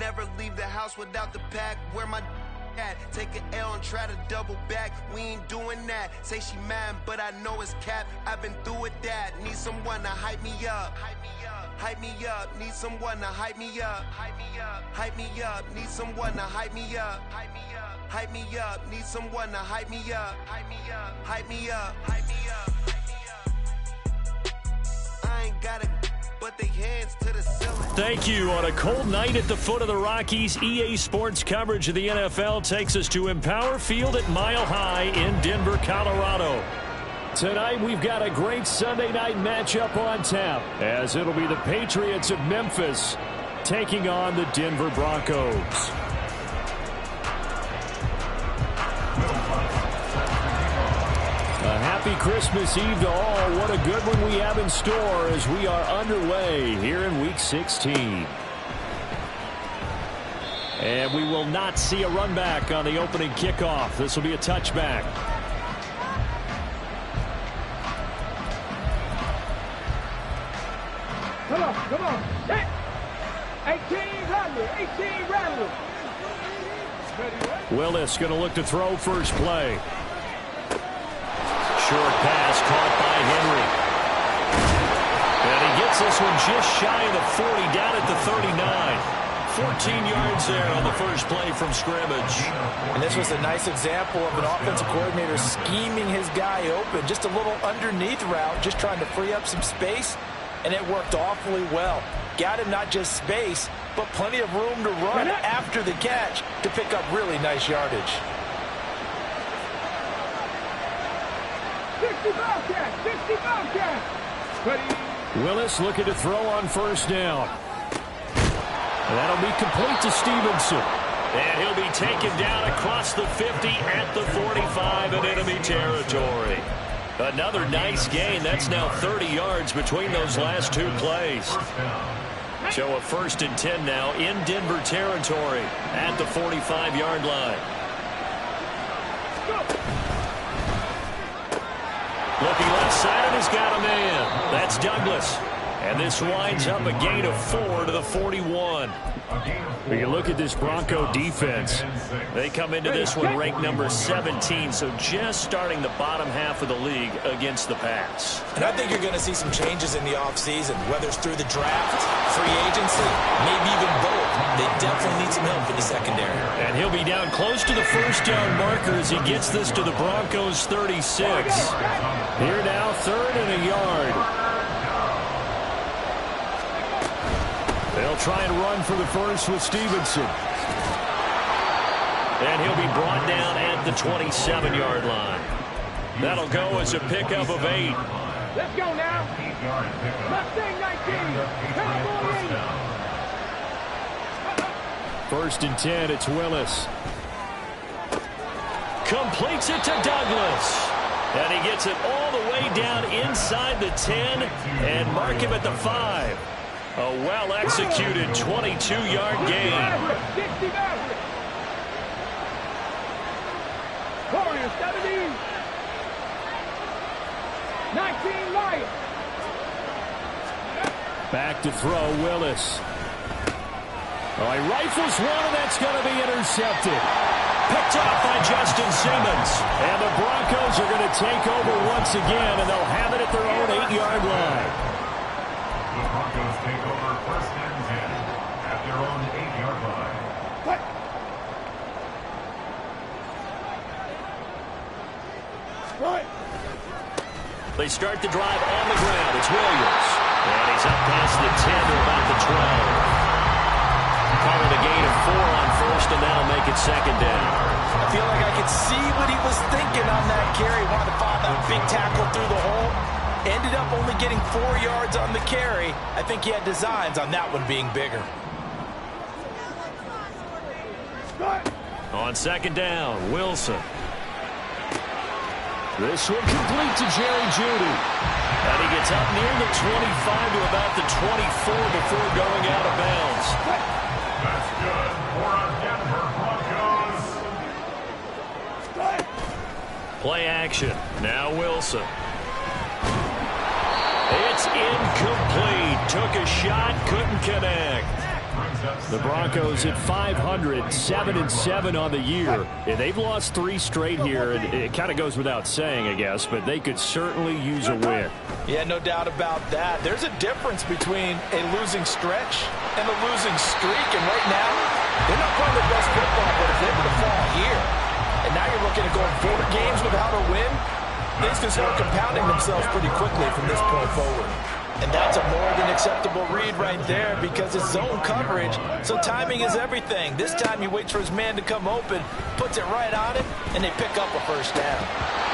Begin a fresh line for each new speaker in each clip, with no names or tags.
never leave the house without the pack. Where my at? Take an L and try to double back. We ain't doing that. Say she mad, but I know it's cap. I've been through with that. Need someone to hype me up. Hype me up. Need someone to hype me up. Hype me up. Hype me up. Need someone to hype me up. Hype me up. Hype me up. Need someone to hype me up. Hype me up. Hype me up. Hype me up. I ain't got it, but they hands to the ceiling.
Thank you. On a cold night at the foot of the Rockies, EA Sports coverage of the NFL takes us to Empower Field at Mile High in Denver, Colorado. Tonight, we've got a great Sunday night matchup on tap, as it'll be the Patriots of Memphis taking on the Denver Broncos. A happy Christmas Eve to all. What a good one we have in store as we are underway here in Week 16. And we will not see a run back on the opening kickoff. This will be a touchback.
Come on. Hit. 18 Rattler.
Willis going to look to throw first play. Short pass caught by Henry. And he gets this one just shy of the 40, down at the 39. 14 yards there on the first play from scrimmage.
And this was a nice example of an offensive coordinator scheming his guy open. Just a little underneath route, just trying to free up some space. And it worked awfully well. Got him not just space, but plenty of room to run after the catch to pick up really nice yardage.
60 Bobcat.
Willis looking to throw on first down. And that'll be complete to Stevenson. And he'll be taken down across the 50 at the 45 in enemy territory. Another nice gain. That's now 30 yards between those last two plays. So a 1st and 10 now in Denver territory at the 45-yard line. Looking left side, and he's got a man. That's Douglas. And this winds up a gain of 4 to the 41. When you look at this Bronco defense, they come into this one ranked number 17, so just starting the bottom half of the league against the pass.
And I think you're going to see some changes in the offseason, whether it's through the draft, free agency, maybe even both. They definitely need some help in the secondary.
And he'll be down close to the first down marker as he gets this to the Broncos 36. Here now, 3rd and a yard. They'll try and run for the first with Stevenson. And he'll be brought down at the 27-yard line. That'll go as a pickup of 8.
Let's go now. Mustang 19. Cowboy
1st and 10, it's Willis. Completes it to Douglas. And he gets it all the way down inside the 10 and mark him at the 5. A well-executed 22-yard gain.
60 Maverick. Warriors, 17. 19 Lions.
Back to throw, Willis. Oh, he rifles one, and that's going to be intercepted. Picked off by Justin Simmons. And the Broncos are going to take over once again, and they'll have it at their own 8-yard line.
The Broncos take over 1st and 10 at their own 8-yard line.
What? Right.
They start the drive on the ground. It's Williams. And he's up past the 10 to about the 12. Calling a gain of 4 on first, and that'll make it 2nd down.
I feel like I could see what he was thinking on that carry. Wanted to find that big tackle through the hole. Ended up only getting 4 yards on the carry. I think he had designs on that one being bigger.
On 2nd down, Wilson. This one complete to Jerry Jeudy. And he gets up near the 25 to about the 24 before going out of bounds.
That's good for our Denver Broncos.
Play action. Now Wilson. It's incomplete. Took a shot, couldn't connect. The Broncos at 500, 7-7 on the year. And they've lost 3 straight here, and it kind of goes without saying, I guess, but they could certainly use a win.
Yeah, no doubt about that. There's a difference between a losing stretch and a losing streak, and right now, they're not playing their best football, but if they were to fall here, and now you're looking at going 4 games without a win, things can start compounding themselves pretty quickly from this point forward. And that's a more than acceptable read right there because it's zone coverage, so timing is everything. This time you wait for his man to come open, puts it right on him, and they pick up a first down.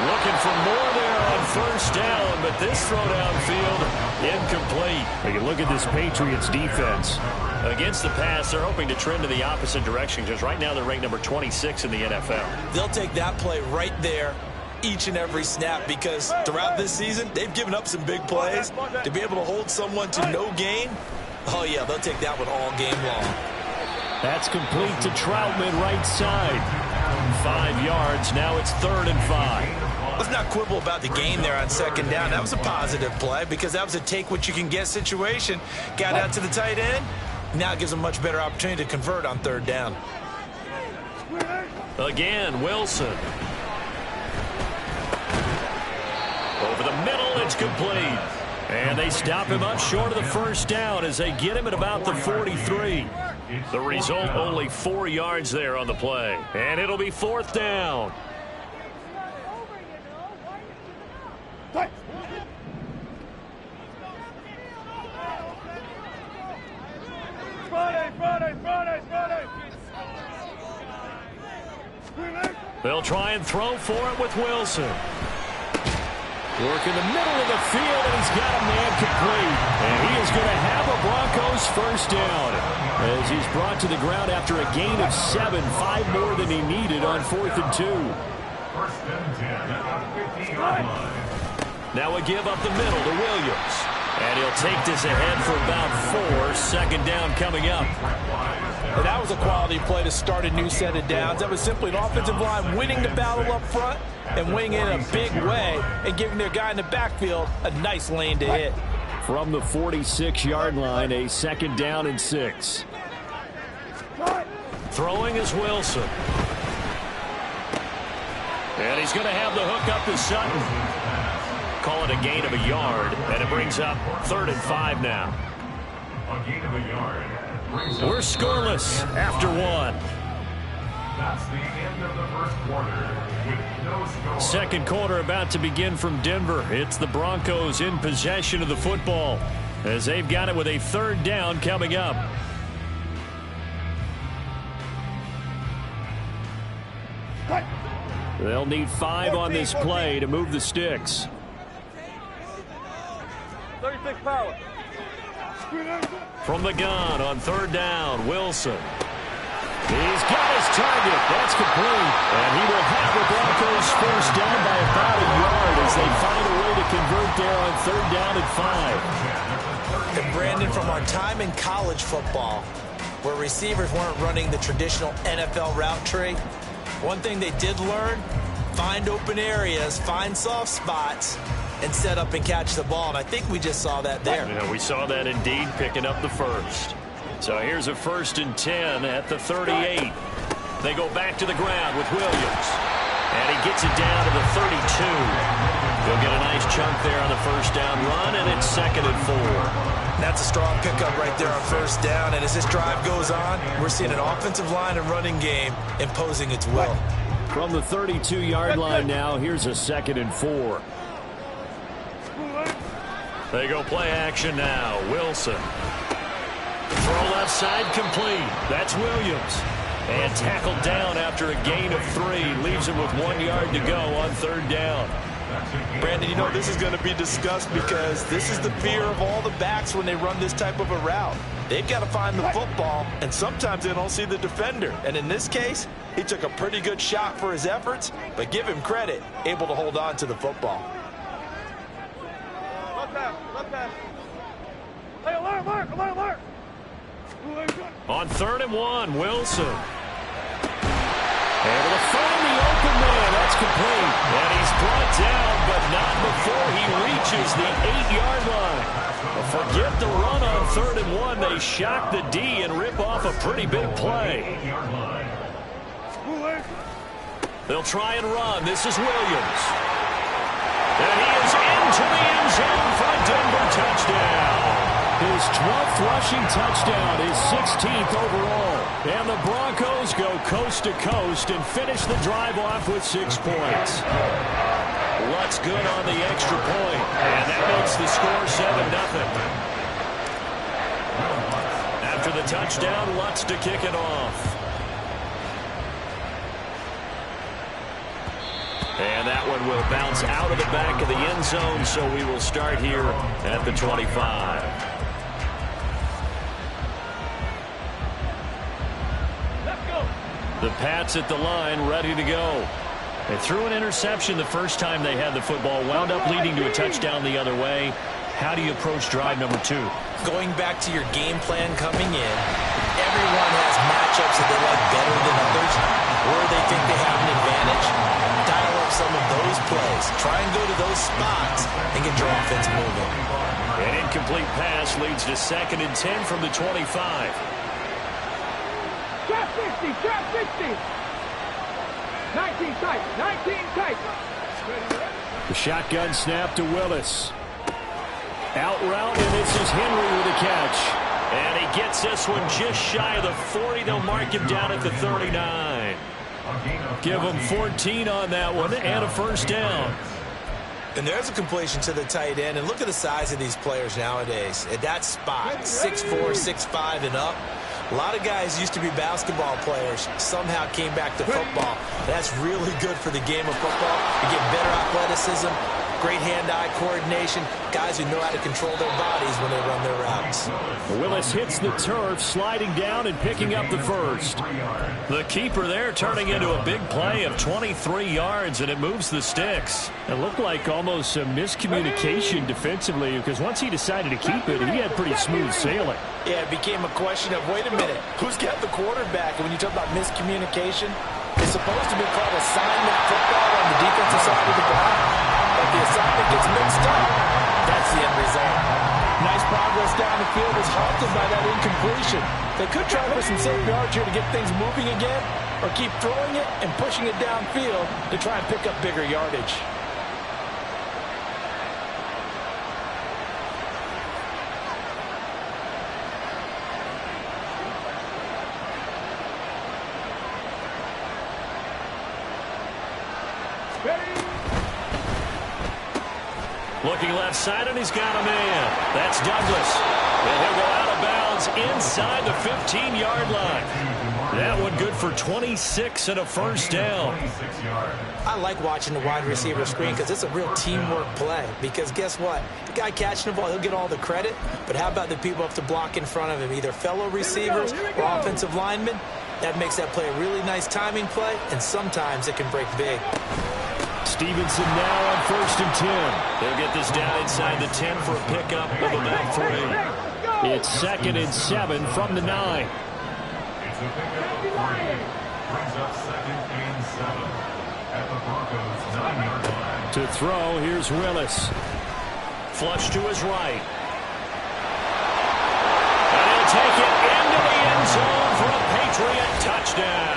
Looking for more there on first down, but this throw downfield incomplete. You can look at this Patriots defense. Against the pass, they're hoping to trend in the opposite direction because right now they're ranked number 26 in the NFL.
They'll take that play right there each and every snap because throughout this season, they've given up some big plays. To be able to hold someone to no gain, oh yeah, they'll take that one all game long.
That's complete to Troutman, right side. 5 yards, now it's 3rd and 5.
Let's not quibble about the gain there on 2nd down. That was a positive play because that was a take-what-you-can-get situation. Got out to the tight end. Now it gives them a much better opportunity to convert on 3rd down.
Again, Wilson. Over the middle, it's complete. And they stop him up short of the first down as they get him at about the 43. The result, only 4 yards there on the play. And it'll be 4th down. They'll try and throw for it with Wilson. Work in the middle of the field, and he's got a man complete. And he is going to have a Broncos first down as he's brought to the ground after a gain of 7, 5 more than he needed on 4th and 2. Now a give up the middle to Williams. And he'll take this ahead for about 4. 2nd down coming up.
And that was a quality play to start a new set of downs. That was simply an offensive line winning the battle up front and winning it in a big way and giving their guy in the backfield a nice lane to hit.
From the 46-yard line, a 2nd down and 6. Throwing is Wilson. And he's going to have the hook up to Sutton. Call it a gain of a yard, and it brings up 3rd and 5 now.
A gain of a yard.
We're scoreless after 1.
That's the end of the first quarter with no score.
Second quarter about to begin from Denver. It's the Broncos in possession of the football as they've got it with a 3rd down coming up. They'll need 5 on this play to move the sticks.
36 power.
From the gun on 3rd down, Wilson. He's got his target. That's complete. And he will have the Broncos first down by about a yard as they find a way to convert there on 3rd down and 5.
And Brandon, from our time in college football, where receivers weren't running the traditional NFL route tree, one thing they did learn, find open areas, find soft spots, and set up and catch the ball. And I think we just saw that there.
Yeah, we saw that indeed, picking up the first. So here's a 1st and 10 at the 38. They go back to the ground with Williams. And he gets it down to the 32. He'll get a nice chunk there on the first down run, and it's 2nd and 4.
That's a strong pickup right there on first down. And as this drive goes on, we're seeing an offensive line and running game imposing its will.
From the 32-yard line now, here's a 2nd and 4. They go play action now. Wilson. Throw left side complete. That's Williams. And tackled down after a gain of 3. Leaves him with 1 yard to go on 3rd down.
Brandon, you know this is going to be discussed because this is the fear of all the backs when they run this type of a route. They've got to find the football, and sometimes they don't see the defender. And in this case, he took a pretty good shot for his efforts, but give him credit, able to hold on to the football.
Hey, alert, alert.
On 3rd and 1, Wilson. Able to find the open man. That's complete. And he's brought down, but not before he reaches the 8-yard line. Forget the run on 3rd and 1. They shock the D and rip off a pretty big play. They'll try and run. This is Williams. And he is into the end zone for a Denver touchdown. His 12th rushing touchdown, his 16th overall. And the Broncos go coast to coast and finish the drive off with 6 points. Lutz good on the extra point. And that makes the score 7-0. After the touchdown, Lutz to kick it off. And that one will bounce out of the back of the end zone, so we will start here at the 25. The Pats at the line, ready to go. They threw an interception the first time they had the football, wound up leading to a touchdown the other way. How do you approach drive number 2?
Going back to your game plan coming in, everyone has matchups that they like better than others, where they think they have an advantage. Dial up some of those plays. Try and go to those spots and get your offense moving.
An incomplete pass leads to 2nd and 10 from the 25.
Trap 60, trap 60. 19 tight, 19 tight.
The shotgun snap to Willis. Out route, and this is Henry with a catch. And he gets this one just shy of the 40. They'll mark him down at the 39. Give him 14 on that one and a first down.
And there's a completion to the tight end. And look at the size of these players nowadays. At that spot, 6'4", 6'5", and up. A lot of guys used to be basketball players, somehow came back to football. That's really good for the game of football. You get better athleticism, great hand-eye coordination, guys who know how to control their bodies when they run their routes.
Willis hits the turf, sliding down and picking up the first. The keeper there turning into a big play of 23 yards, and it moves the sticks. It looked like almost a miscommunication defensively, because once he decided to keep it, he had pretty smooth sailing.
Yeah, it became a question of, wait a minute, who's got the quarterback? And when you talk about miscommunication, it's supposed to be called assignment football on the defensive side of the ball. But the assignment gets mixed up. That's the end result. Nice progress down the field is halted by that incompletion. They could try for some safe yards here to get things moving again, or keep throwing it and pushing it downfield to try and pick up bigger yardage.
Looking left side, and he's got a man. That's Douglas. And he'll go out of bounds inside the 15-yard line. That one good for 26 and a first down.
I like watching the wide receiver screen because it's a real teamwork play. Because guess what? The guy catching the ball, he'll get all the credit. But how about the people up to block in front of him, either fellow receivers or offensive linemen? That makes that play a really nice timing play, and sometimes it can break big.
Stevenson now on 1st and 10. They'll get this down inside the 10 for a pickup of about 3. It's 2nd and 7 from the 9.
It's a pickup of 3. Brings up 2nd and 7 at the Broncos 9-yard line.
To throw, here's Willis. Flush to his right. And he'll take it into the end zone for a Patriot touchdown.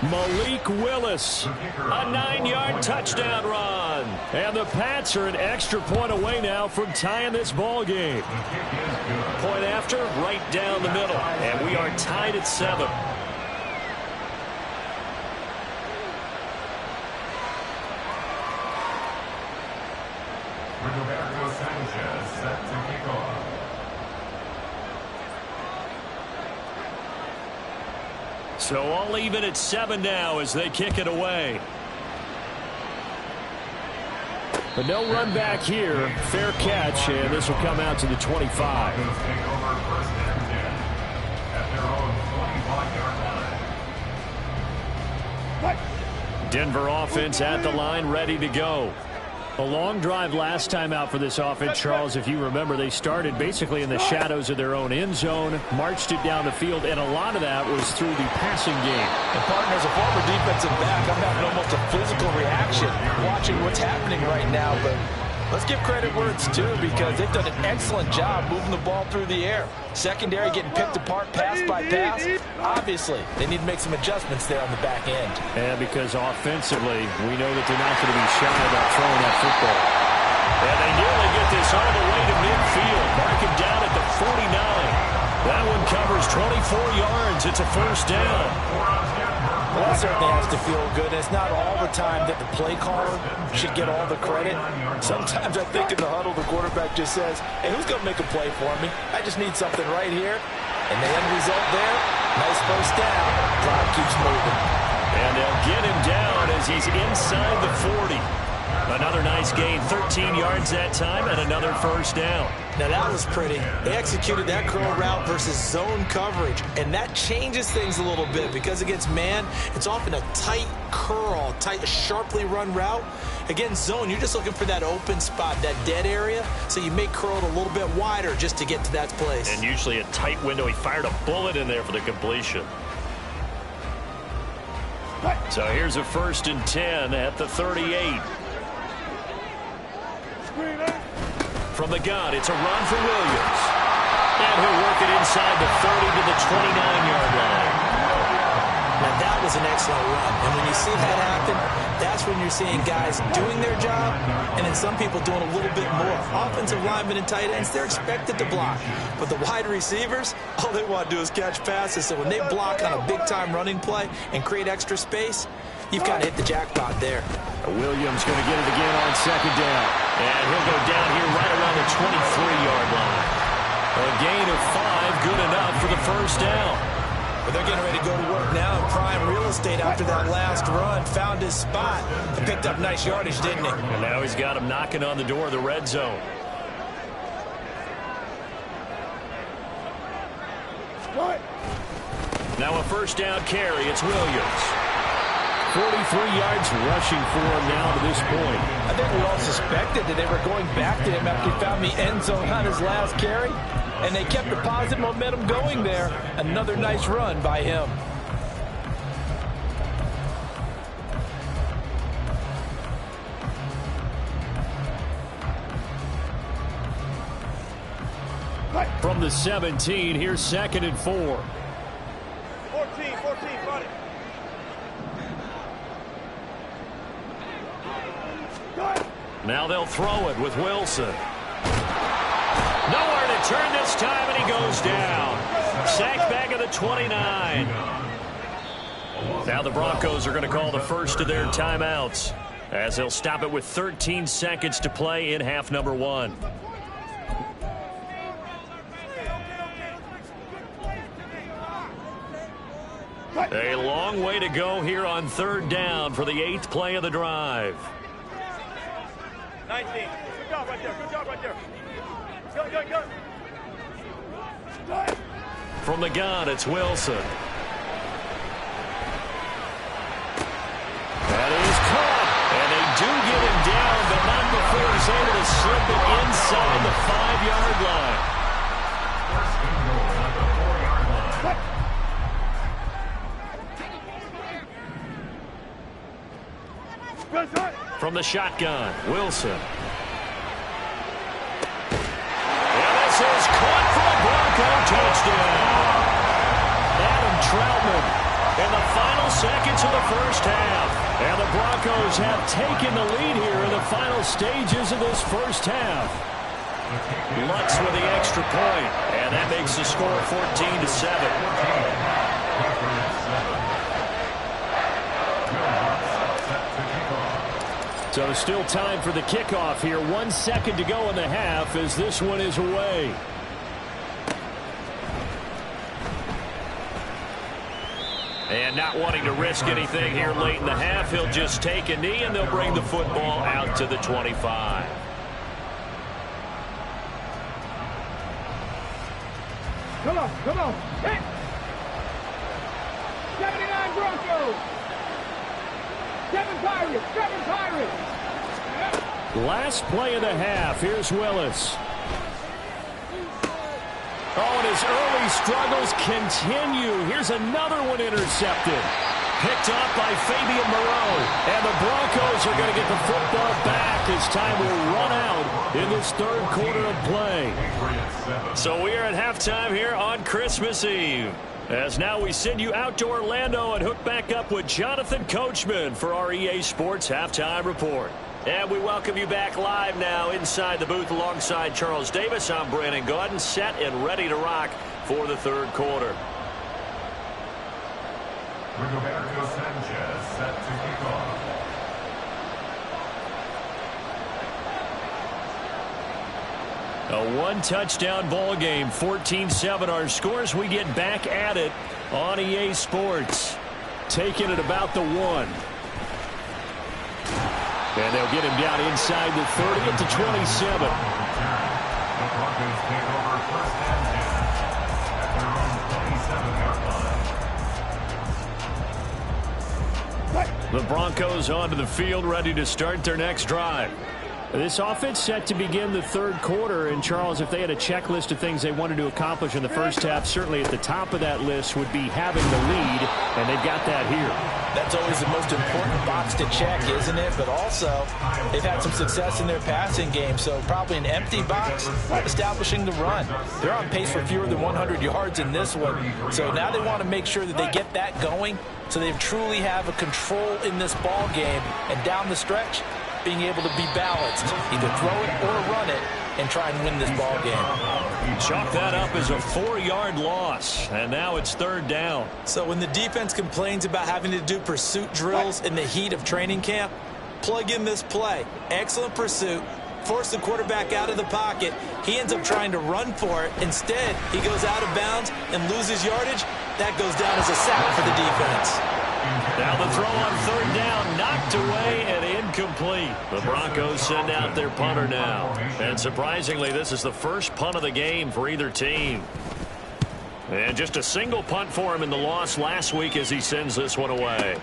Malik Willis, a 9-yard touchdown run. And the Pats are an extra point away now from tying this ball game. Point after, right down the middle. And we are tied at 7.
Roberto Sanchez set to kick off.
So all even at 7 now as they kick it away. But no run back here. Fair catch, and this will come out to the 25.
Broncos take over 1st and 10 at their own 25-yard line.
Denver offense at the line, ready to go. A long drive last time out for this offense, Charles. If you remember, they started basically in the shadows of their own end zone, marched it down the field, and a lot of that was through the passing game.
And partner, as a former defensive back, I'm having almost a physical reaction watching what's happening right now. But Let's give credit where it's due because they've done an excellent job moving the ball through the air. Secondary getting picked apart pass by pass. Obviously, they need to make some adjustments there on the back end.
And because offensively, we know that they're not going to be shy about throwing that football. And they nearly get this all the way to midfield. Mark it down at the 49. That one covers 24 yards. It's a first down.
Well, that certainly has to feel good. It's not all the time that the play caller should get all the credit. Sometimes I think in the huddle, the quarterback just says, hey, who's going to make a play for me? I just need something right here. And the end result there, nice first down. Clock keeps moving.
And they'll get him down as he's inside the 40. Another nice gain, 13 yards that time, and another first down.
Now that was pretty. They executed that curl route versus zone coverage, and that changes things a little bit because against man, it's often a tight curl, tight, sharply run route. Against zone, you're just looking for that open spot, that dead area, so you may curl it a little bit wider just to get to that place.
And usually a tight window. He fired a bullet in there for the completion. So here's a 1st and 10 at the 38. From the gun, it's a run for Williams. And he'll work it inside the 30 to the 29-yard line.
Now that was an excellent run. And when you see that happen, that's when you're seeing guys doing their job and then some people doing a little bit more. Offensive linemen and tight ends, they're expected to block. But the wide receivers, all they want to do is catch passes. So when they block on a big-time running play and create extra space, you've kind of hit the jackpot there.
Williams going to get it again on 2nd down. And he'll go down here right around the 23-yard line. A gain of 5, good enough for the first down.
But they're getting ready to go to work now in prime real estate after that last run. Found his spot and picked up nice yardage, didn't he?
And now he's got him knocking on the door of the red zone. Now a first down carry. It's Williams. 43 yards rushing for him now to this point.
I think we all suspected that they were going back to him after he found the end zone on his last carry. And they kept the positive momentum going there. Another nice run by him.
From the 17, here's 2nd and 4.
14, buddy.
Now they'll throw it with Wilson. Nowhere to turn this time, and he goes down. Sacked back at the 29. Now the Broncos are going to call the first of their timeouts as they'll stop it with 13 seconds to play in half number 1. A long way to go here on 3rd down for the 8th play of the drive.
19. Good job right there. Good job right there. Go.
From the gun, it's Wilson. That is caught. And they do get him down, but not before he's able to slip it inside the 5-yard line. From the shotgun, Wilson. And this is caught for a Bronco touchdown. Adam Troutman in the final seconds of the first half. And the Broncos have taken the lead here in the final stages of this first half. Lutz with the extra point, and that makes the score 14-7. So still time for the kickoff here. 1 second to go in the half as this one is away. And not wanting to risk anything here late in the half, he'll just take a knee and they'll bring the football out to the 25.
Come on. Hit. 79 Broncos. 7 Pirates.
Last play of the half. Here's Willis. Oh, and his early struggles continue. Here's another one intercepted. Picked up by Fabian Moreau. And the Broncos are going to get the football back as as time will run out in this third quarter of play. So we are at halftime here on Christmas Eve. As now we send you out to Orlando and hook back up with Jonathan Coachman for our EA Sports Halftime Report. And we welcome you back live now inside the booth alongside Charles Davis. I'm Brandon Gaudin, set and ready to rock for the third quarter.
Rigoberto Sanchez set to kick off.
A one-touchdown ball game, 14-7 our scores. We get back at it on EA Sports. Taking it about the 1. And they'll get him down inside the 30 at the 27.
The Broncos take over first and 10 at their own 27-yard line.
The Broncos onto the field, ready to start their next drive. This offense set to begin the third quarter. And, Charles, if they had a checklist of things they wanted to accomplish in the first half, certainly at the top of that list would be having the lead, and they've got that here.
That's always the most important box to check, isn't it? But also, they've had some success in their passing game, so probably an empty box establishing the run. They're on pace for fewer than 100 yards in this one, so now they want to make sure that they get that going so they truly have a control in this ball game, and down the stretch, being able to be balanced, either throw it or run it, and try and win this ball game.
Chalk that up as a 4-yard loss, and now it's third down.
So when the defense complains about having to do pursuit drills in the heat of training camp, plug in this play. Excellent pursuit. Force the quarterback out of the pocket. He ends up trying to run for it. Instead, he goes out of bounds and loses yardage. That goes down as a sack for the defense.
Now the throw on third down, knocked away and incomplete. The Broncos send out their punter now. And surprisingly, this is the first punt of the game for either team. And just a single punt for him in the loss last week as he sends this one away.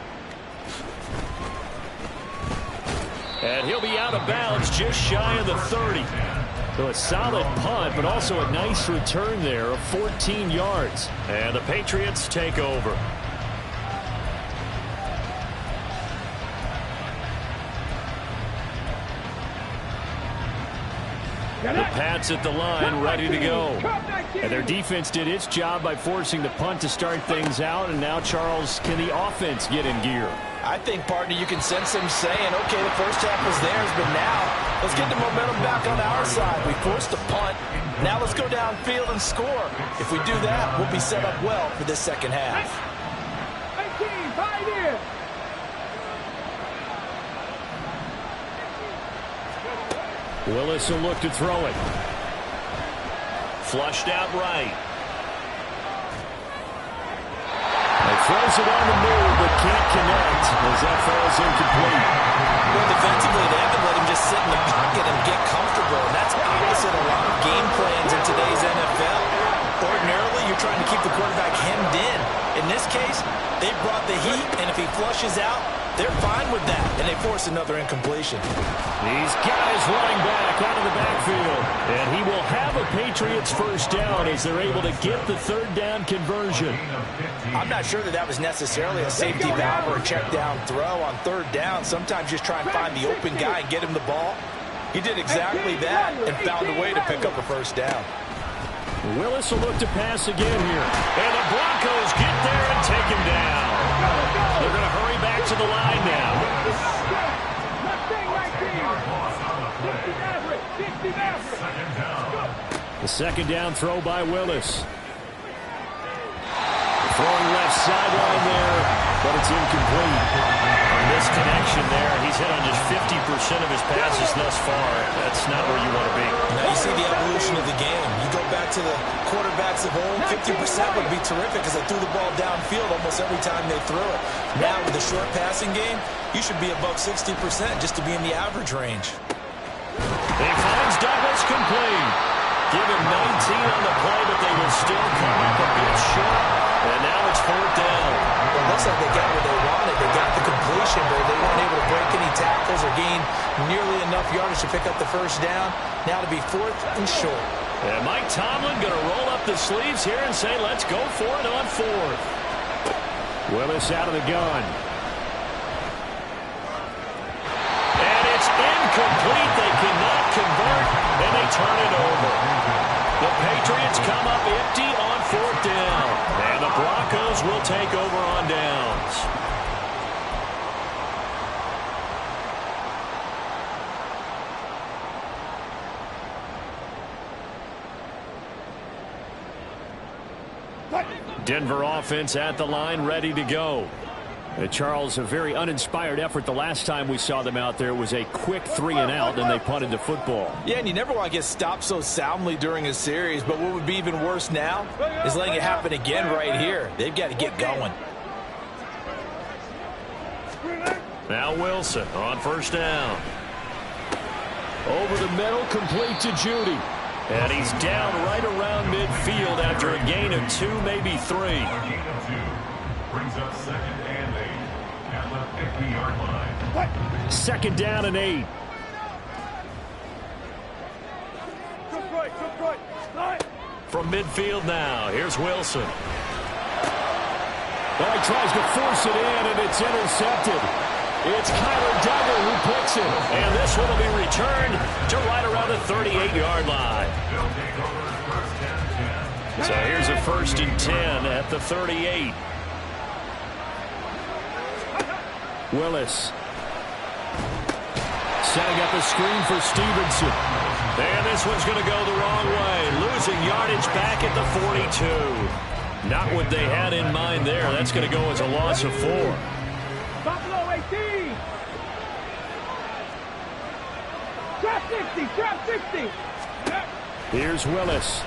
And he'll be out of bounds just shy of the 30. So a solid punt, but also a nice return there of 14 yards. And the Patriots take over. The Pats at the line, ready to go. And their defense did its job by forcing the punt to start things out. And now, Charles, can the offense get in gear?
I think, partner, you can sense them saying, okay, the first half was theirs, but now let's get the momentum back on our side. We forced the punt. Now let's go downfield and score. If we do that, we'll be set up well for this second half.
18, 5 in.
Willis will look to throw it. Flushed out right. He throws it on the move, but can't connect as that falls incomplete.
Well, defensively, they haven't let him just sit in the pocket and get comfortable. And that's opposite a lot of game plans in today's NFL. Ordinarily, you're trying to keep the quarterback hemmed in. In this case, they brought the heat, and if he flushes out, they're fine with that, and they force another incompletion.
He's got his running back out of the backfield, and he will have a Patriots first down as they're able to get the third down conversion.
I'm not sure that that was necessarily a safety valve or a check down throw on third down. Sometimes just try and find the open guy and get him the ball. He did exactly that and found a way to pick up a first down.
Willis will look to pass again here. And the Broncos get there and take him down. They're going to hurry back to the line now. The second down throw by Willis. Throwing left sideline there, but it's incomplete. A misconnection there. He's hit on just 50% of his passes thus far. That's not where you want to be.
Now you see the evolution of the game. You go back to the quarterbacks of old, 50% would be terrific because they threw the ball downfield almost every time they threw it. Now with the short passing game, you should be above 60% just to be in the average range.
He finds Douglas complete. Give him 19 on the play, but they will still come up a bit short. And now it's fourth down.
Well, it looks like they got what they wanted. They got the completion, but they weren't able to break any tackles or gain nearly enough yardage to pick up the first down. Now to be fourth and short.
And Mike Tomlin going to roll up the sleeves here and say, let's go for it on fourth. Willis out of the gun. And it's incomplete take over on downs. Denver offense at the line, ready to go. Charles, a very uninspired effort. The last time we saw them out there was a quick 3-and-out, and they punted the football.
Yeah, and you never want to get stopped so soundly during a series, but what would be even worse now is letting it happen again right here. They've got to get going.
Now Wilson on first down. Over the middle, complete to Judy. And he's down right around midfield after a gain of 2, maybe 3.
A gain of 2 brings up 2nd and 8 at the 50-yard line.
2nd down and 8. From midfield now, here's Wilson. Oh, he tries to force it in, and it's intercepted. It's Kyler Duggar who picks it. And this one will be returned to right around the 38-yard line. So here's a 1st and 10 at the 38. Willis. Setting up a screen for Stevenson. And this one's going to go the wrong way. Losing yardage back at the 42. Not what they had in mind there. That's going to go as a loss of 4.
Buffalo 18. Trap 60, trap 60.
Here's Willis.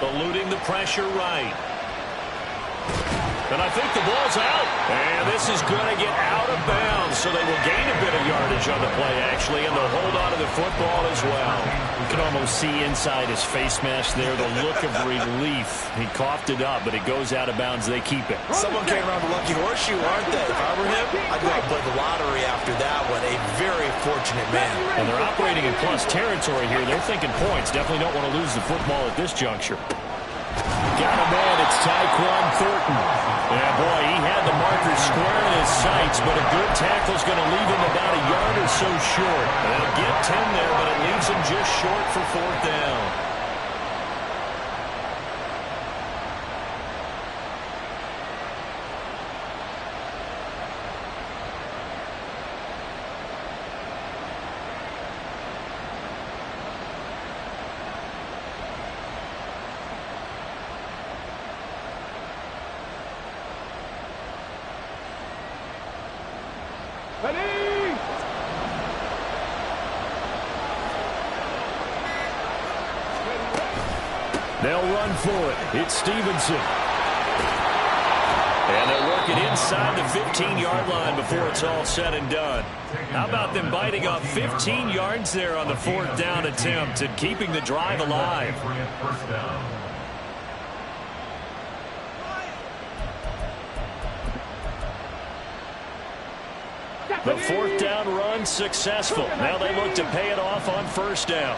Eluding the pressure right. And I think the ball's out. And this is going to get out of bounds, so they will gain a bit of yardage on the play, actually, and they'll hold on to the football as well. You can almost see inside his face mask there the look of relief. He coughed it up, but it goes out of bounds. They keep it.
Someone came around the lucky horseshoe, aren't they? If I were him, I'd go out and play the lottery after that one. A very fortunate man.
And they're operating in plus territory here. They're thinking points. Definitely don't want to lose the football at this juncture. Got a man. It's Tyquan Thornton. Yeah, boy, he had the marker square in his sights, but a good tackle's going to leave him about a yard or so short. They'll get 10 there, but it leaves him just short for 4th down. They'll run for it. It's Stevenson. And they're working inside the 15-yard line before it's all said and done. How about them biting off 15 yards there on the 4th down attempt and keeping the drive alive? The 4th down run successful. Now they look to pay it off on 1st down.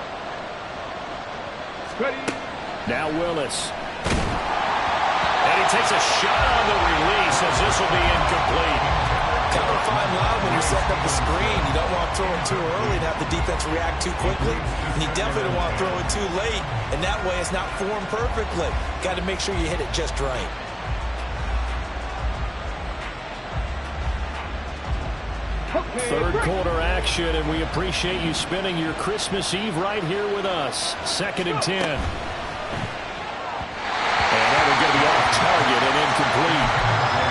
Now Willis. And he takes a shot on the release as this will be incomplete.
Kind of a fine line when you're setting up the screen. You don't want to throw it too early and have the defense react too quickly. And you definitely don't want to throw it too late. And that way it's not formed perfectly. Got to make sure you hit it just right.
Third quarter action, and we appreciate you spending your Christmas Eve right here with us. 2nd and 10. And that will get me off target and incomplete.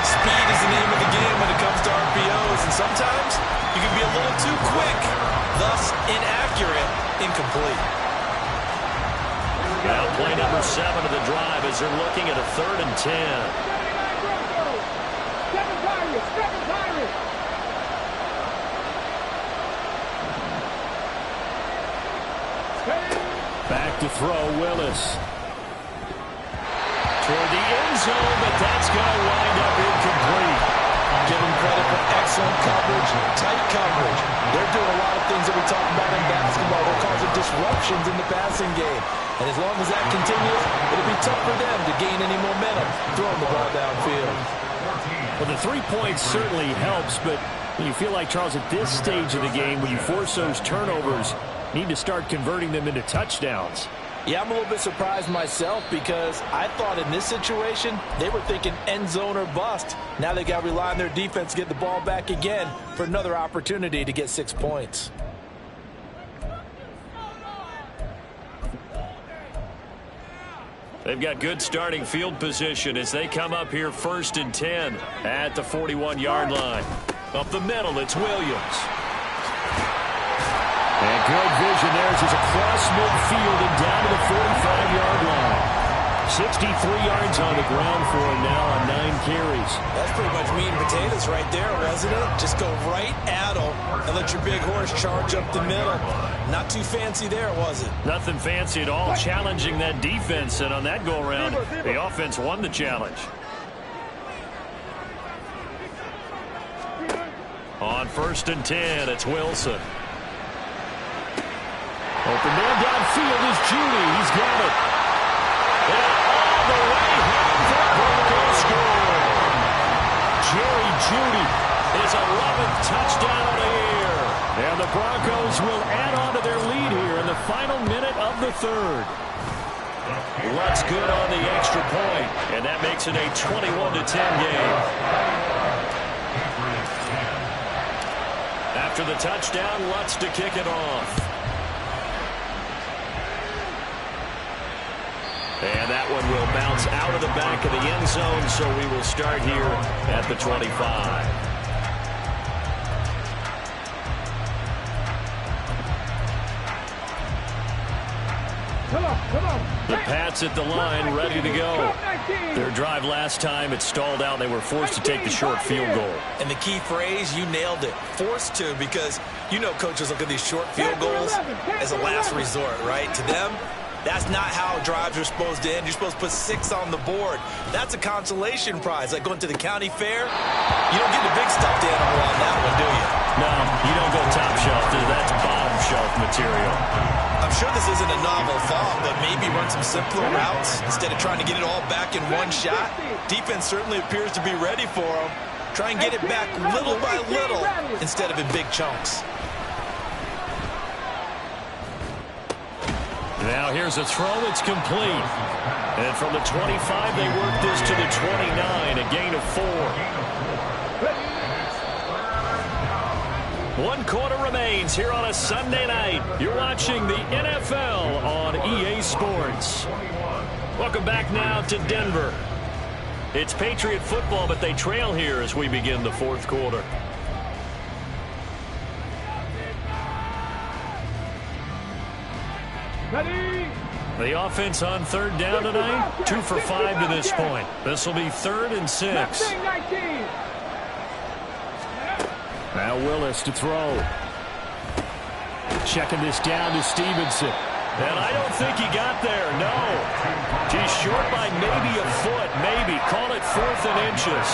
Speed is the name of the game when it comes to RPOs, and sometimes you can be a little too quick, thus inaccurate, incomplete.
Now play number 7 of the drive as they're looking at a 3rd and 10.
7 Pirates.
Back to throw, Willis. Toward the end zone, but that's going to wind up incomplete.
Give them credit for excellent coverage, tight coverage. They're doing a lot of things that we talk about in basketball. They're causing disruptions in the passing game. And as long as that continues, it'll be tough for them to gain any momentum throwing the ball downfield.
Well, the 3 points certainly helps, but you feel like, Charles, at this stage of the game, when you force those turnovers, need to start converting them into touchdowns.
Yeah, I'm a little bit surprised myself because I thought in this situation they were thinking end zone or bust. Now they got to rely on their defense to get the ball back again for another opportunity to get 6 points.
They've got good starting field position as they come up here 1st and 10 at the 41-yard line. Up the middle, it's Williams. And good vision there as he's across midfield and down to the 45-yard line. 63 yards on the ground for him now on 9 carries.
That's pretty much meat and potatoes right there, wasn't it? Just go right at him and let your big horse charge up the middle. Not too fancy there, was it?
Nothing fancy at all, challenging that defense, and on that go-around, the offense won the challenge. On 1st and 10, it's Wilson. Open man downfield is Judy. He's got it. And all the way home for a Broncos score. Jerry Judy, his 11th touchdown of the year. And the Broncos will add on to their lead here in the final minute of the 3rd. Lutz good on the extra point, and that makes it a 21-10 game. After the touchdown, Lutz to kick it off. And that one will bounce out of the back of the end zone, so we will start here at the 25.
Come on.
The Pats at the line, ready to go. Their drive last time, it stalled out. They were forced to take the short field goal.
And the key phrase, you nailed it. Forced to, because you know coaches look at these short field goals as a last resort, right? To them, that's not how drives are supposed to end. You're supposed to put 6 on the board. That's a consolation prize. Like going to the county fair, you don't get the big stuffed animal on that one, do you?
No, you don't go top shelf. That's bottom shelf material.
I'm sure this isn't a novel thought, but maybe run some simpler routes instead of trying to get it all back in one shot. Defense certainly appears to be ready for them. Try and get it back little by little instead of in big chunks.
Now here's a throw. It's complete. And from the 25, they work this to the 29, a gain of 4. 1 quarter remains here on a Sunday night. You're watching the NFL on EA Sports. Welcome back now to Denver. It's Patriot football, but they trail here as we begin the 4th quarter. The offense on 3rd down tonight, 2 for 5 to this point. This will be 3rd and 6. Now Willis to throw. Checking this down to Stevenson. And I don't think he got there, no. He's short by maybe a foot, maybe. Call it 4th and inches.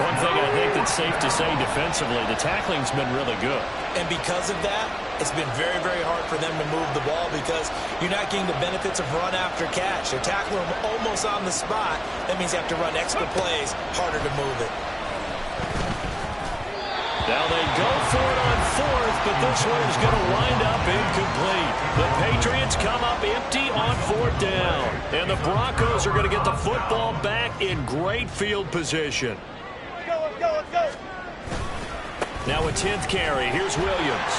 One thing I think that's safe to say defensively, the tackling's been really good.
And because of that, it's been very, very hard for them to move the ball because you're not getting the benefits of run after catch. They're tackling them almost on the spot. That means you have to run extra plays, harder to move it.
Now they go for it on 4th, but this one is going to wind up incomplete. The Patriots come up empty on 4th down. And the Broncos are going to get the football back in great field position.
Let's go.
Now a 10th carry. Here's Williams.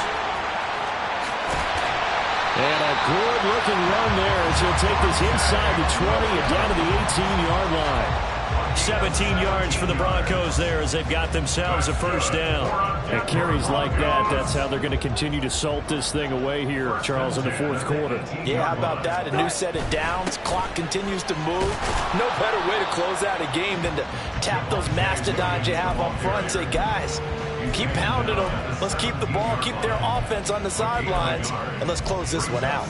And a good-looking run there as he'll take this inside the 20 and down to the 18-yard line. 17 yards for the Broncos there as they've got themselves a 1st down. And carries like that, that's how they're going to continue to salt this thing away here, Charles, in the 4th quarter.
Yeah, how about that? A new set of downs. Clock continues to move. No better way to close out a game than to tap those mastodons you have up front and say, guys, keep pounding them. Let's keep the ball, keep their offense on the sidelines, and let's close this one out.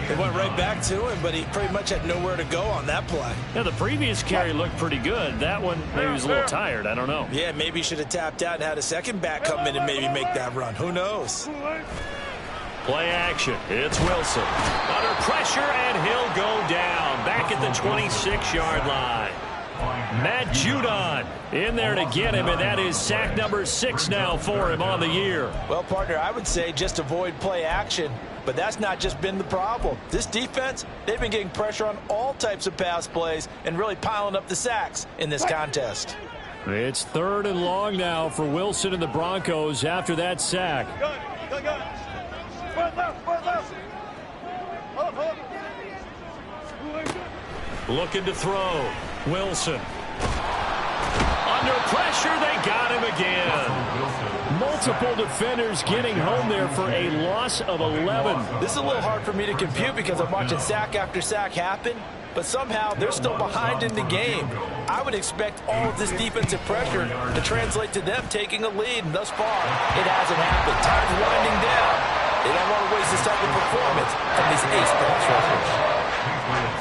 They went right back to him, but he pretty much had nowhere to go on that play.
Yeah, the previous carry looked pretty good. That one, maybe he was a little tired. I don't know.
Yeah, maybe he should have tapped out and had a second back come in and maybe make that run. Who knows?
Play action. It's Wilson. Under pressure, and he'll go down. Back at the 26-yard line. Matt Judon in there to get him, and that is sack number 6 now for him on the year.
Well, partner, I would say just avoid play action, but that's not just been the problem. This defense, they've been getting pressure on all types of pass plays and really piling up the sacks in this contest.
It's 3rd and long now for Wilson and the Broncos after that sack. Looking to throw. Wilson. Under pressure, they got him again. Multiple defenders getting home there for a loss of 11.
This is a little hard for me to compute because I'm watching sack after sack happen, but somehow they're still behind in the game. I would expect all of this defensive pressure to translate to them taking a lead, and thus far, it hasn't happened. Time's winding down. They don't want to waste this type of performance from these ace pass rushers.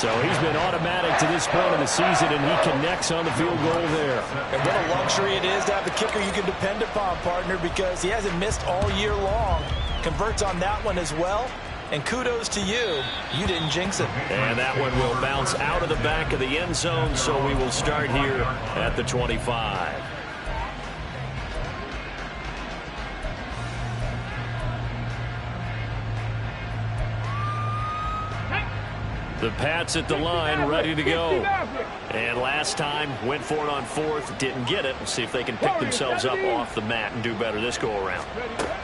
So he's been automatic to this point of the season, and he connects on the field goal there.
And what a luxury it is to have a kicker you can depend upon, partner, because he hasn't missed all year long. Converts on that one as well. And kudos to you. You didn't jinx it.
And that one will bounce out of the back of the end zone, so we will start here at the 25. The Pats at the line, ready to go. And last time, went for it on 4th, didn't get it. We'll see if they can pick themselves up off the mat and do better this go-around.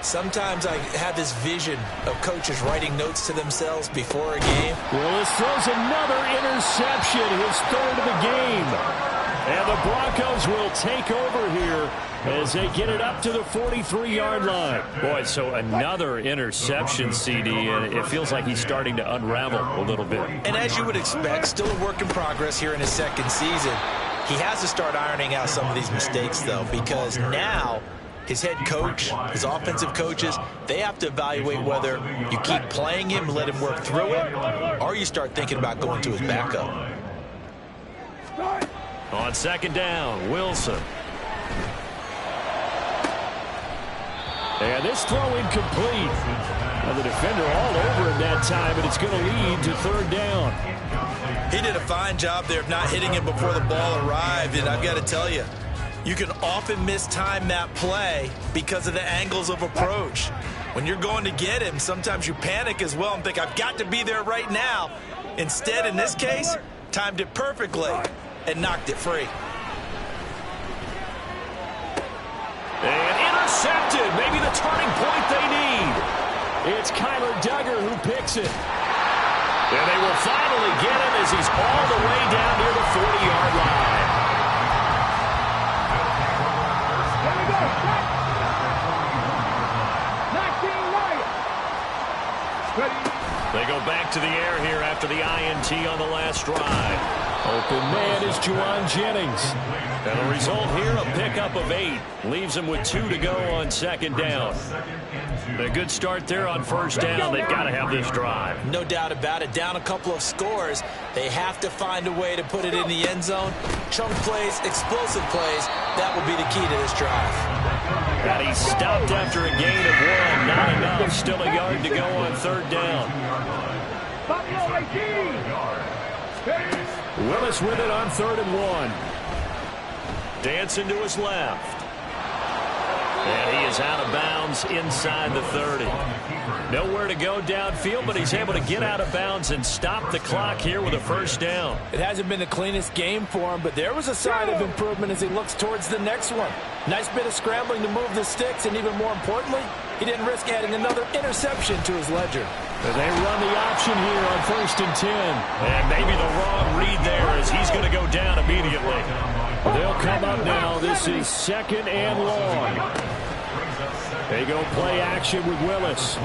Sometimes I have this vision of coaches writing notes to themselves before a game.
Willis throws another interception, his 3rd of the game. And the Broncos will take over here as they get it up to the 43-yard line. Boy, so another interception, CD, and it feels like he's starting to unravel a little bit.
And as you would expect, still a work in progress here in his 2nd season. He has to start ironing out some of these mistakes, though, because now his head coach, his offensive coaches, they have to evaluate whether you keep playing him, let him work through it, or you start thinking about going to his backup.
On 2nd down, Wilson. And this throw incomplete. Now the defender all over him that time, but it's going to lead to 3rd down.
He did a fine job there of not hitting him before the ball arrived, and I've got to tell you, you can often mistime that play because of the angles of approach. When you're going to get him, sometimes you panic as well and think, I've got to be there right now. Instead, in this case, timed it perfectly and knocked it free.
And intercepted, maybe the turning point they need. It's Kyler Duggar who picks it. And they will finally get him as he's all the way down near the 40-yard line.
There we go. Back. 19 Lions. Ready.
They go back to the air here after the INT on the last drive. Open man is Juwan Jennings. And the result here, a pickup of 8. Leaves him with 2 to go on 2nd down. A good start there on 1st down. They've got to have this drive.
No doubt about it. Down a couple of scores. They have to find a way to put it in the end zone. Chunk plays, explosive plays. That will be the key to this drive.
And he stopped after a gain of 1. Not enough. Still a yard to go on 3rd down.
Buffalo 18.
Willis with it on 3rd and 1. Dancing to his left. And he is out of bounds inside the 30. Nowhere to go downfield, but he's able to get out of bounds and stop the clock here with a 1st down.
It hasn't been the cleanest game for him, but there was a sign of improvement as he looks towards the next one. Nice bit of scrambling to move the sticks, and even more importantly, he didn't risk adding another interception to his ledger.
And they run the option here on 1st and 10. And maybe the wrong read there as he's going to go down immediately. They'll come up now. This is 2nd and long. They go play action with Willis.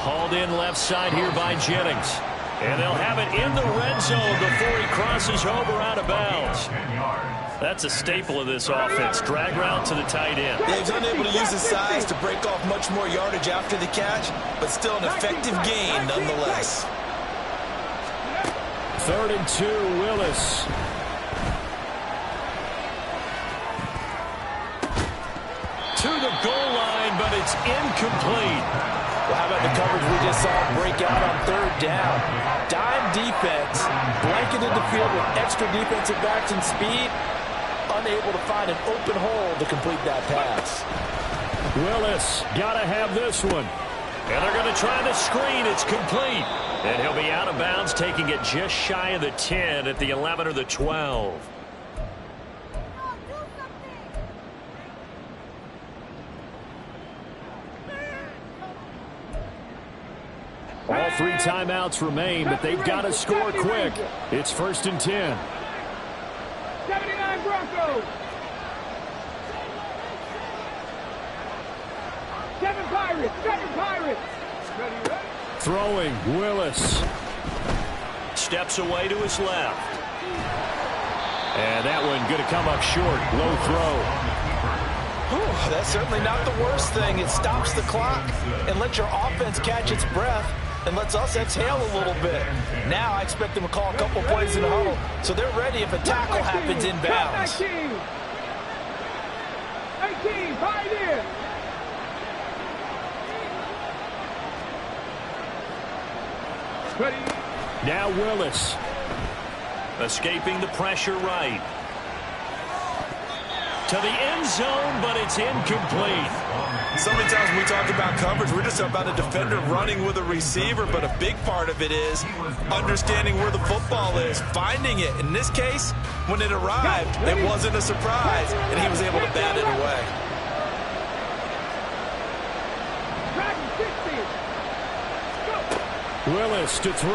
Hauled in left side here by Jennings. And they'll have it in the red zone before he crosses over out of bounds. That's a staple of this offense. Drag route to the tight end.
Yeah, he's unable to use his size to break off much more yardage after the catch, but still an effective gain nonetheless.
3rd and 2, Willis. To the goal line, but it's incomplete.
Well, how about the coverage we just saw break out on third down? Dime defense, blanketed the field with extra defensive backs and speed, unable to find an open hole to complete that pass.
Willis got to have this one. And they're going to try the screen. It's complete. And he'll be out of bounds, taking it just shy of the 10 at the 11 or the 12. All 3 timeouts remain, but they've got to score quick. It's 1st and 10.
79 Broncos. 7 Pirates. 7 Pirates.
Throwing, Willis. Steps away to his left. And that one going to come up short. Low throw.
Whew, that's certainly not the worst thing. It stops the clock and lets your offense catch its breath and lets us exhale a little bit. Now I expect them to call a couple plays in the huddle so they're ready if a tackle happens inbounds.
18, Pioneer.
Now Willis. Escaping the pressure right. To the end zone, but it's incomplete.
So many times when we talk about coverage, we're just about a defender running with a receiver, but a big part of it is understanding where the football is, finding it. In this case, when it arrived, it wasn't a surprise, and he was able to bat it away.
Willis to throw.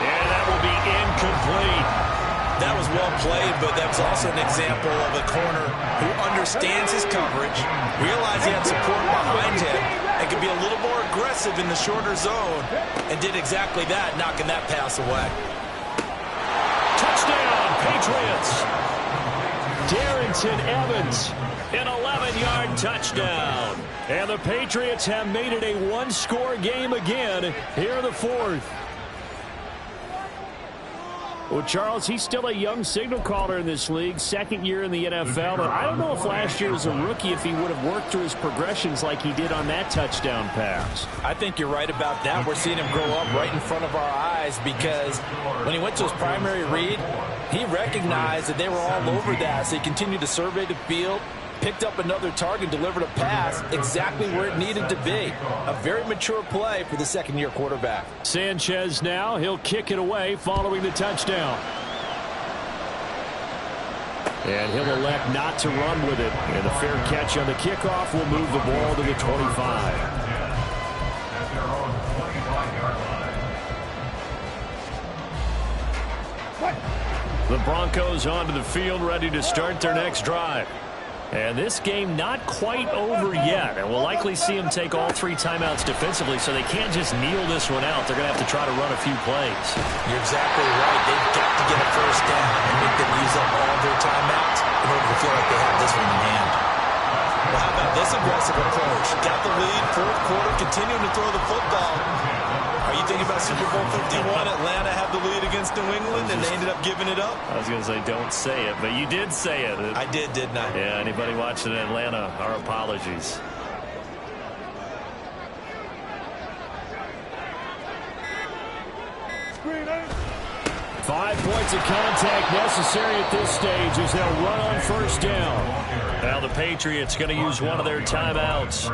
And that will be incomplete.
That was well played, but that was also an example of a corner who understands his coverage, realized he had support behind him, and could be a little more aggressive in the shorter zone, and did exactly that, knocking that pass away.
Touchdown, Patriots. Darrington Evans, an 11-yard touchdown. And the Patriots have made it a one-score game again here in the 4th. Well, Charles, he's still a young signal caller in this league, 2nd year in the NFL. But I don't know if last year as a rookie, if he would have worked through his progressions like he did on that touchdown pass.
I think you're right about that. We're seeing him grow up right in front of our eyes because when he went to his primary read, he recognized that they were all over that. So he continued to survey the field, picked up another target, delivered a pass exactly where it needed to be. A very mature play for the 2nd-year quarterback.
Sanchez now, he'll kick it away following the touchdown. And he'll elect not to run with it. And a fair catch on the kickoff will move the ball to the 25. The Broncos onto the field, ready to start their next drive. And this game not quite over yet. And we'll likely see them take all 3 timeouts defensively, so they can't just kneel this one out. They're going to have to try to run a few plays.
You're exactly right. They've got to get a first down and make them use up all their timeouts in order to feel like they have this one in hand. Well, how about this aggressive approach? Got the lead, 4th quarter, continuing to throw the football. Are you thinking about Super Bowl 51? Atlanta had the lead against New England, and they ended up giving it up?
I was going to say, don't say it, but you did say it.
I did, didn't I?
Yeah, anybody watching in Atlanta, our apologies. Five points of contact necessary at this stage as they'll run on first down. Now the Patriots going to use one of their timeouts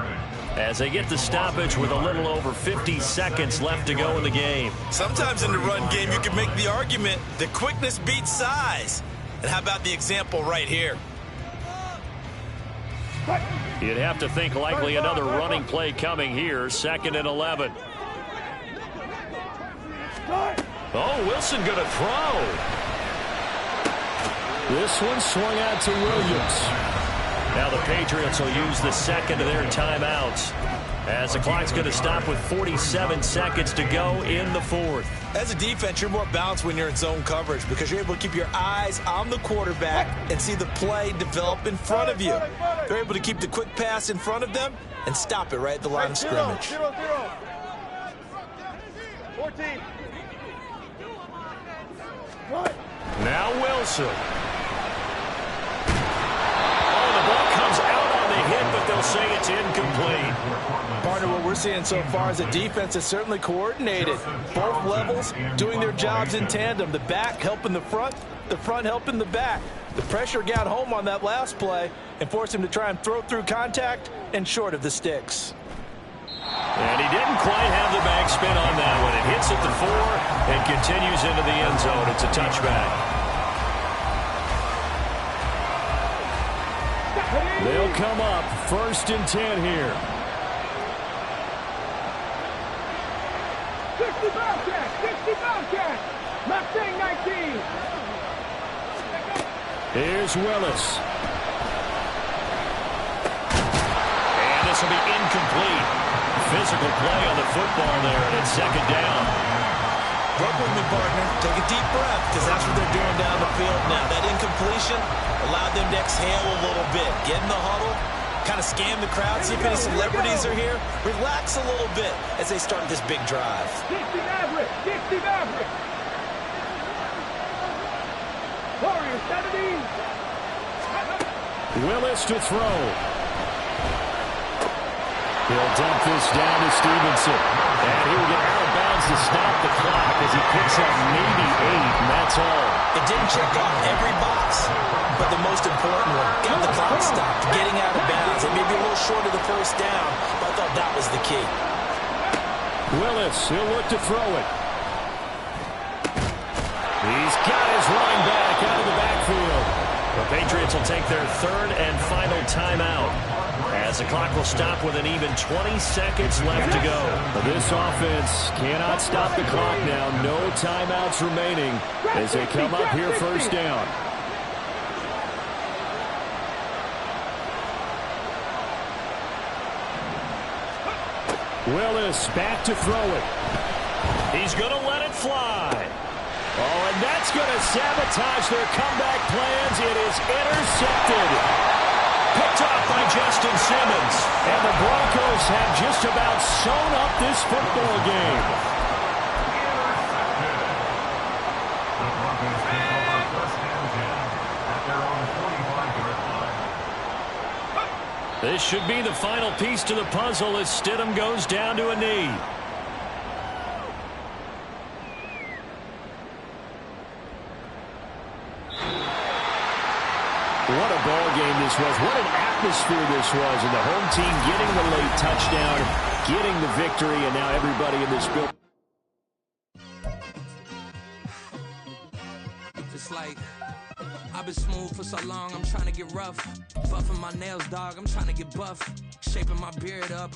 as they get the stoppage with a little over 50 seconds left to go in the game.
Sometimes in the run game, you can make the argument that quickness beats size. And how about the example right here?
You'd have to think likely another running play coming here, 2nd and 11. Oh, Wilson going to throw. This one swung out to Williams. Now the Patriots will use the 2nd of their timeouts as the clock's going to stop with 47 seconds to go in the 4th.
As a defense, you're more balanced when you're in zone coverage because you're able to keep your eyes on the quarterback and see the play develop in front of you. They're able to keep the quick pass in front of them and stop it right at the line of scrimmage.
14.
Now Wilson. Oh, the ball comes out on the hit, but they'll say it's It's incomplete.
Partner, what we're seeing so far is the defense is certainly coordinated. Both levels doing their jobs in tandem. The back helping the front helping the back. The pressure got home on that last play and forced him to try and throw through contact and short of the sticks.
And he didn't quite have the back spin on that one. It hits at the 4 and continues into the end zone. It's a touchback. They'll come up 1st and 10 here.
60 Bobcats, 60 Bobcats. Mustang 19.
Here's Willis. And this will be incomplete. Physical play on the football there, and it's 2nd down.
Work with me, partner. Take a deep breath, because that's what they're doing down the field now. That incompletion allowed them to exhale a little bit. Get in the huddle, kind of scan the crowd, see if any celebrities are here. Relax a little bit as they start this big drive.
60 Maverick, 60 Maverick. Warriors 70.
Willis to throw. He'll dump this down to Stevenson. And he will get out of bounds to stop the clock as he picks up maybe 8, and that's all.
It didn't check off every box, but the most important one, got the clock stopped, getting out of bounds. It may be a little short of the 1st down, but I thought that was the key.
Willis, he'll look to throw it. He's got his running back out of the backfield. The Patriots will take their 3rd and final timeout, as the clock will stop with an even 20 seconds left to go. But this offense cannot stop the clock now. No timeouts remaining as they come up here 1st down. Willis back to throw it. He's going to let it fly. Oh, and that's going to sabotage their comeback plans. It is intercepted. Picked off by Justin Simmons. And the Broncos have just about sewn up this football game.
The Broncos take over 1st and 10 at their own 45-yard line.
This should be the final piece to the puzzle as Stidham goes down to a knee. What a ball game this was. What an atmosphere this was. And the home team getting the late touchdown, getting the victory, and now everybody in this building.
It's like, I've been smooth for so long, I'm trying to get rough. Buffing my nails, dog, I'm trying to get buff. Shaping my beard up,